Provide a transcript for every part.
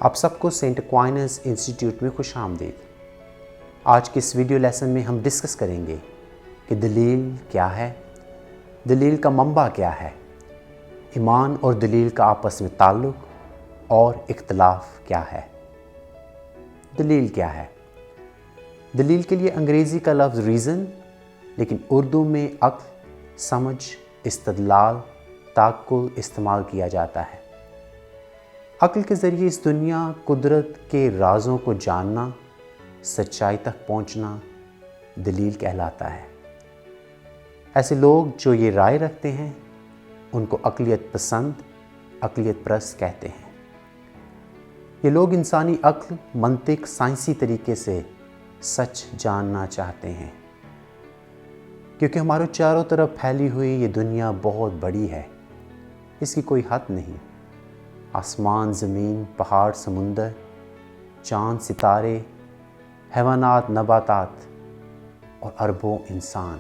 آپ سب کو Saint ایکوائنس institute میں خوش آمدید۔ آج کے اس ویڈیو لیسن میں ہم ڈسکس کریں گے کہ دلیل کیا ہے، دلیل کا منبع کیا ہے، ایمان اور دلیل کا آپس میں تعلق اور اختلاف کیا ہے۔ دلیل کیا ہے؟ دلیل کے لیے انگریزی کا لفظ ریزن، لیکن اردو میں عقل، سمجھ، استدلال، تعقل استعمال کیا جاتا ہے۔ عقل کے ذریعے اس دنیا، قدرت کے رازوں کو جاننا، سچائی تک پہنچنا دلیل کہلاتا ہے۔ ایسے لوگ جو یہ رائے رکھتے ہیں ان کو عقلیت پسند، عقلیت پرست کہتے ہیں۔ یہ لوگ انسانی عقل، منطق، سائنسی طریقے سے سچ جاننا چاہتے ہیں، کیونکہ ہمارے چاروں طرف پھیلی ہوئی یہ دنیا بہت بڑی ہے، اس کی کوئی حد نہیں۔ آسمان، زمین، پہاڑ، سمندر، چاند، ستارے، حیوانات، نباتات اور اربوں انسان۔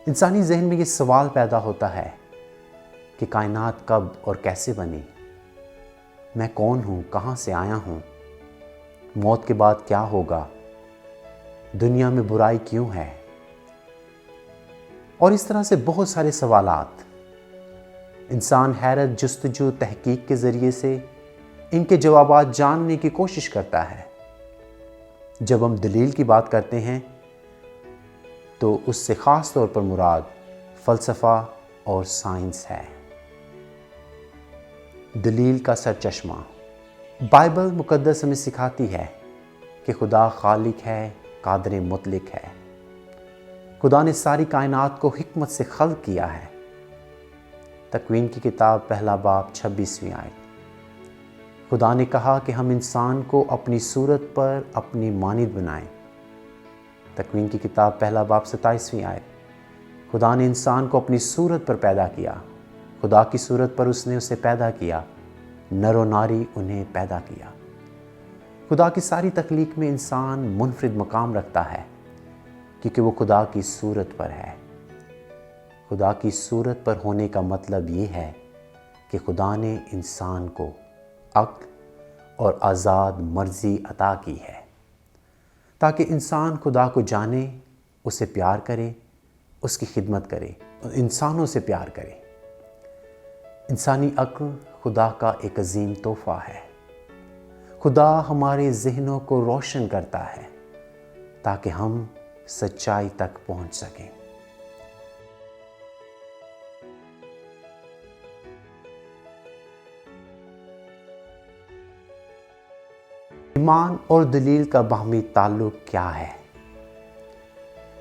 انسانی ذہن میں یہ سوال پیدا ہوتا ہے کہ کائنات کب اور کیسے بنی؟ میں کون ہوں؟ کہاں سے آیا ہوں؟ موت کے بعد کیا ہوگا؟ دنیا میں برائی کیوں ہے؟ اور اس طرح سے بہت سارے سوالات۔ انسان حیرت، جستجو، تحقیق کے ذریعے سے ان کے جوابات جاننے کی کوشش کرتا ہے۔ جب ہم دلیل کی بات کرتے ہیں تو اس سے خاص طور پر مراد فلسفہ اور سائنس ہے۔ دلیل کا سرچشمہ۔ بائبل مقدس ہمیں سکھاتی ہے کہ خدا خالق ہے، قادر مطلق ہے۔ خدا نے ساری کائنات کو حکمت سے خلق کیا ہے۔ تکوین کی کتاب پہلا باب 26ویں آیت۔ خدا نے کہا کہ ہم انسان کو اپنی صورت پر اپنی مانند بنائیں۔ تکوین کی کتاب پہلا باب 27ویں آیت۔ خدا نے انسان کو اپنی صورت پر پیدا کیا، خدا کی صورت پر اس نے اسے پیدا کیا، نر و ناری انہیں پیدا کیا۔ خدا کی ساری تخلیق میں انسان منفرد مقام رکھتا ہے کیونکہ وہ خدا کی صورت پر ہے۔ خدا کی صورت پر ہونے کا مطلب یہ ہے کہ خدا نے انسان کو عقل اور آزاد مرضی عطا کی ہے تاکہ انسان خدا کو جانے، اسے پیار کرے، اس کی خدمت کرے اور انسانوں سے پیار کرے۔ انسانی عقل خدا کا ایک عظیم تحفہ ہے۔ خدا ہمارے ذہنوں کو روشن کرتا ہے تاکہ ہم سچائی تک پہنچ سکیں۔ ایمان اور دلیل کا باہمی تعلق کیا ہے؟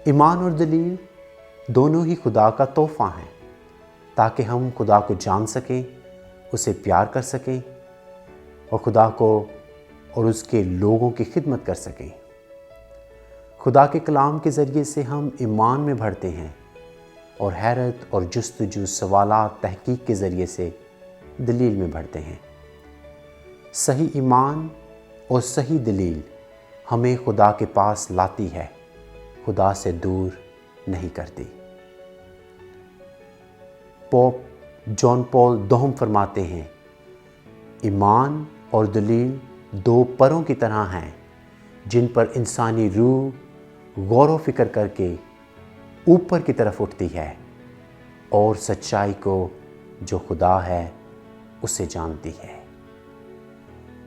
ایمان اور دلیل دونوں ہی خدا کا تحفہ ہیں تاکہ ہم خدا کو جان سکیں، اسے پیار کر سکیں اور خدا کو اور اس کے لوگوں کی خدمت کر سکیں۔ خدا کے کلام کے ذریعے سے ہم ایمان میں بڑھتے ہیں اور حیرت اور جستجو، سوالات، تحقیق کے ذریعے سے دلیل میں بڑھتے ہیں۔ صحیح ایمان اور صحیح دلیل ہمیں خدا کے پاس لاتی ہے، خدا سے دور نہیں کرتی۔ پوپ جان پال دوم فرماتے ہیں، ایمان اور دلیل دو پروں کی طرح ہیں جن پر انسانی روح غور و فکر کر کے اوپر کی طرف اٹھتی ہے اور سچائی کو جو خدا ہے اسے جانتی ہے۔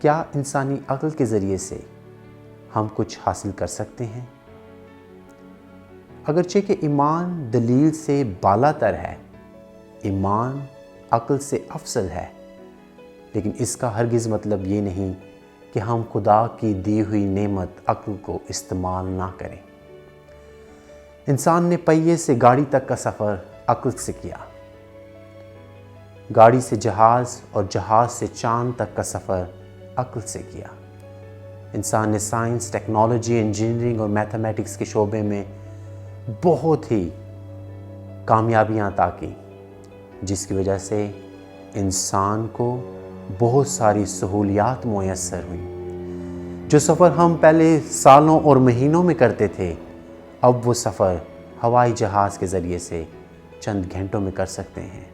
کیا انسانی عقل کے ذریعے سے ہم کچھ حاصل کر سکتے ہیں؟ اگرچہ کہ ایمان دلیل سے بالا تر ہے، ایمان عقل سے افضل ہے، لیکن اس کا ہرگز مطلب یہ نہیں کہ ہم خدا کی دی ہوئی نعمت عقل کو استعمال نہ کریں۔ انسان نے پہیے سے گاڑی تک کا سفر عقل سے کیا، گاڑی سے جہاز اور جہاز سے چاند تک کا سفر عقل سے کیا۔ انسان نے سائنس، ٹیکنالوجی، انجینئرنگ اور میتھمیٹکس کے شعبے میں بہت ہی کامیابیاں عطا کی، جس کی وجہ سے انسان کو بہت ساری سہولیات میسر ہوئیں۔ جو سفر ہم پہلے سالوں اور مہینوں میں کرتے تھے، اب وہ سفر ہوائی جہاز کے ذریعے سے چند گھنٹوں میں کر سکتے ہیں۔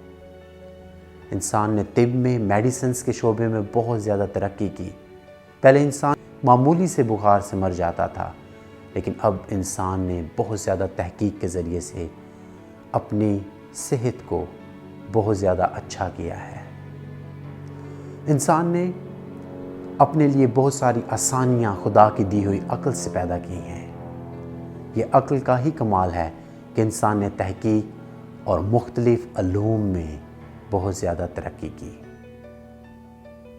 انسان نے طب میں، میڈیسنز کے شعبے میں بہت زیادہ ترقی کی۔ پہلے انسان معمولی سے بخار سے مر جاتا تھا، لیکن اب انسان نے بہت زیادہ تحقیق کے ذریعے سے اپنی صحت کو بہت زیادہ اچھا کیا ہے۔ انسان نے اپنے لیے بہت ساری آسانیاں خدا کی دی ہوئی عقل سے پیدا کی ہیں۔ یہ عقل کا ہی کمال ہے کہ انسان نے تحقیق اور مختلف علوم میں بہت زیادہ ترقی کی۔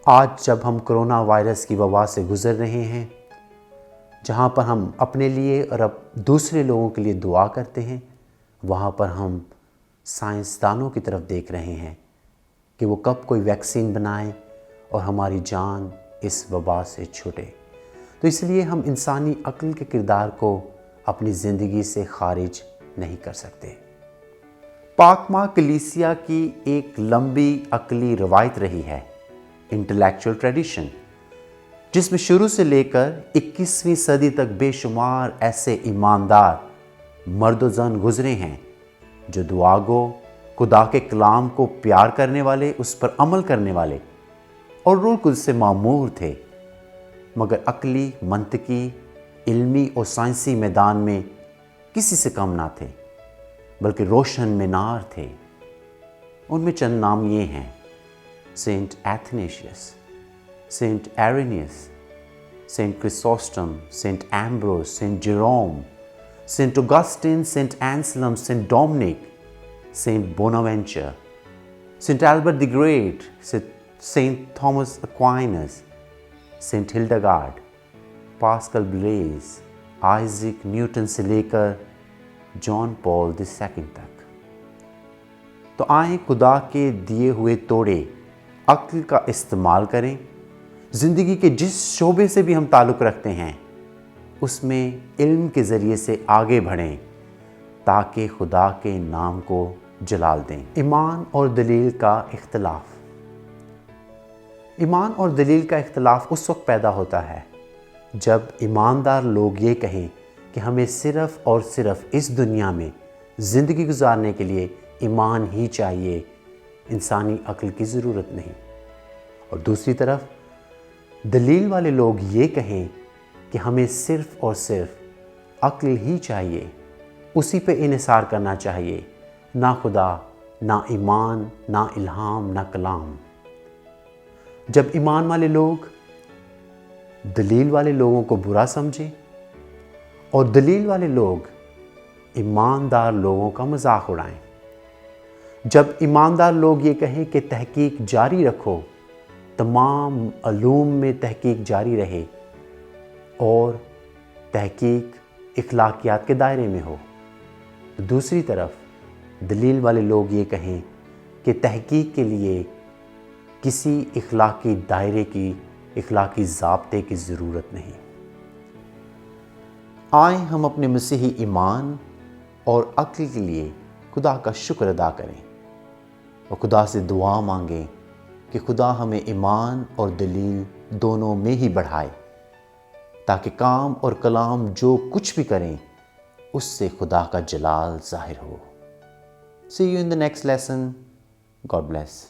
آج جب ہم کرونا وائرس کی وبا سے گزر رہے ہیں، جہاں پر ہم اپنے لیے اور دوسرے لوگوں کے لیے دعا کرتے ہیں، وہاں پر ہم سائنسدانوں کی طرف دیکھ رہے ہیں کہ وہ کب کوئی ویکسین بنائیں اور ہماری جان اس وبا سے چھوٹے۔ تو اس لیے ہم انسانی عقل کے کردار کو اپنی زندگی سے خارج نہیں کر سکتے۔ پاک ماں کلیسیا کی ایک لمبی عقلی روایت رہی ہے، انٹلیکچوئل ٹریڈیشن، جس میں شروع سے لے کر 21ویں صدی تک بے شمار ایسے ایماندار مرد و زن گزرے ہیں جو دعا گو، خدا کے کلام کو پیار کرنے والے، اس پر عمل کرنے والے اور روح القدس سے معمور تھے، مگر عقلی، منطقی، علمی اور سائنسی میدان میں کسی سے کم نہ تھے، بلکہ روشن مینار تھے۔ ان میں چند نام یہ ہیں: Saint Athanasius, Saint Irenaeus, Saint Chrysostom, Saint Ambrose, Saint Jerome, Saint Augustine, Saint Anselm, Saint Dominic, Saint Bonaventure, Saint Albert the Great, Saint Thomas Aquinas, Saint Hildegard, Pascal Blaise, Isaac Newton سے لے کر جان پال II تک۔ تو آئیں خدا کے دیے ہوئے توڑے عقل کا استعمال کریں، زندگی کے جس شعبے سے بھی ہم تعلق رکھتے ہیں اس میں علم کے ذریعے سے آگے بڑھیں تاکہ خدا کے نام کو جلال دیں۔ ایمان اور دلیل کا اختلاف۔ ایمان اور دلیل کا اختلاف اس وقت پیدا ہوتا ہے جب ایماندار لوگ یہ کہیں کہ ہمیں صرف اور صرف اس دنیا میں زندگی گزارنے کے لیے ایمان ہی چاہیے، انسانی عقل کی ضرورت نہیں، اور دوسری طرف دلیل والے لوگ یہ کہیں کہ ہمیں صرف اور صرف عقل ہی چاہیے، اسی پہ انحصار کرنا چاہیے، نہ خدا، نہ ایمان، نہ الہام، نہ کلام۔ جب ایمان والے لوگ دلیل والے لوگوں کو برا سمجھیں اور دلیل والے لوگ ایماندار لوگوں کا مذاق اڑائیں، جب ایماندار لوگ یہ کہیں کہ تحقیق جاری رکھو، تمام علوم میں تحقیق جاری رہے اور تحقیق اخلاقیات کے دائرے میں ہو، تو دوسری طرف دلیل والے لوگ یہ کہیں کہ تحقیق کے لیے کسی اخلاقی دائرے کی، اخلاقی ضابطے کی ضرورت نہیں۔ آئیں ہم اپنے مسیحی ایمان اور عقل کے لیے خدا کا شکر ادا کریں اور خدا سے دعا مانگیں کہ خدا ہمیں ایمان اور دلیل دونوں میں ہی بڑھائے، تاکہ کام اور کلام جو کچھ بھی کریں اس سے خدا کا جلال ظاہر ہو۔ See you in the next lesson. God bless.